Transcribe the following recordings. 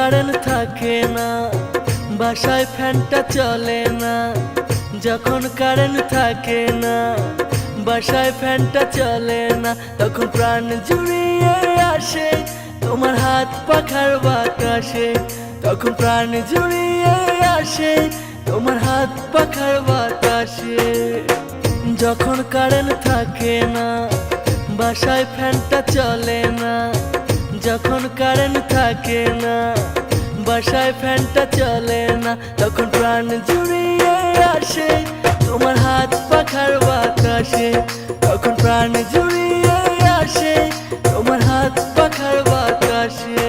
Current থাকে না বাসায় ফ্যানটা চলে না, যখন কারেন্ট থাকে না বাসায় ফ্যানটা চলে না, তখন প্রাণ জুড়িয়ে আসে তোমার হাত পাখার বাতাসে, তখন প্রাণ জুড়িয়ে আসে তোমার হাত পাখার বাতাসে। যখন কারেন্ট থাকে না বাসায় ফ্যানটা চলে না, যখন কারেন্ট থাকে না বাসায় ফ্যানটা চলে না, তখন প্রাণ জুড়িয়ে আসে তোমার হাত পাখার বাতাসে, তখন প্রাণ জুড়িয়ে আসে তোমার হাত পাখার বাতাসে।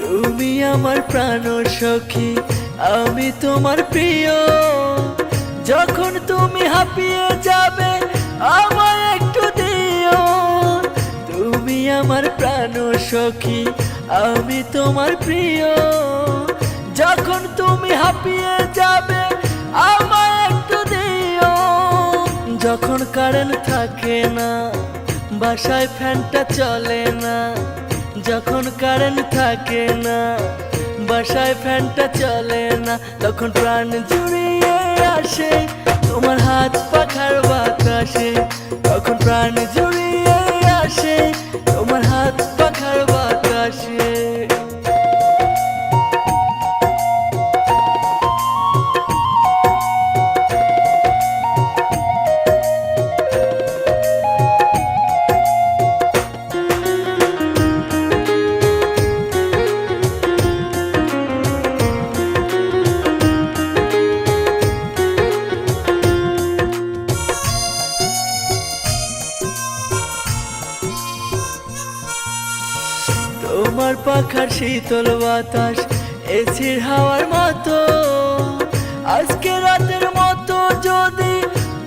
তুমি আমার প্রাণ সখী, আমি তোমার প্রিয়, যখন তুমি হাঁপিয়ে যাবে আমায় একটু দিও। তুমি আমার প্রাণ সখী, আমি তোমার প্রিয়, যখন তুমি হাঁপিয়ে যাবে আমায় একটু দিও। যখন কারেন্ট থাকে না বাসায় ফ্যানটা চলে না, যখন কারেন্ট থাকে না বাসায় ফ্যানটা চলে না, তখন প্রাণ জুড়িয়ে আসে তোমার হাত পাখার বাতাসে, তখন প্রাণ জুড়িয়ে আসে তোমার হাত পাখার বাতাসে। তোমার পাখার শীতল বাতাস এসির হাওয়ার মতো, আজকে রাতের মতো যদি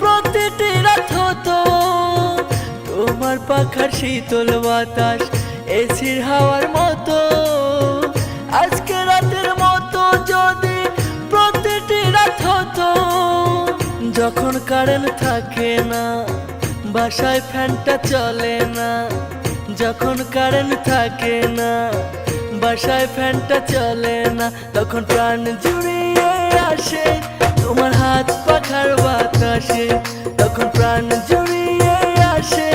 প্রতিটি রাত হতো। তোমার পাখার শীতল বাতাস এসির হাওয়ার মতো, আজকে রাতের মতো যদি প্রতিটি রাত হতো। যখন কারেন্ট থাকে না বাসায় ফ্যানটা চলে না, যখন কারেন্ট থাকে না বাসায় ফ্যানটা চলে না, তখন প্রাণ জুড়িয়ে আসে তোমার হাত পাখার বাতাসে, তখন প্রাণ জুড়িয়ে আসে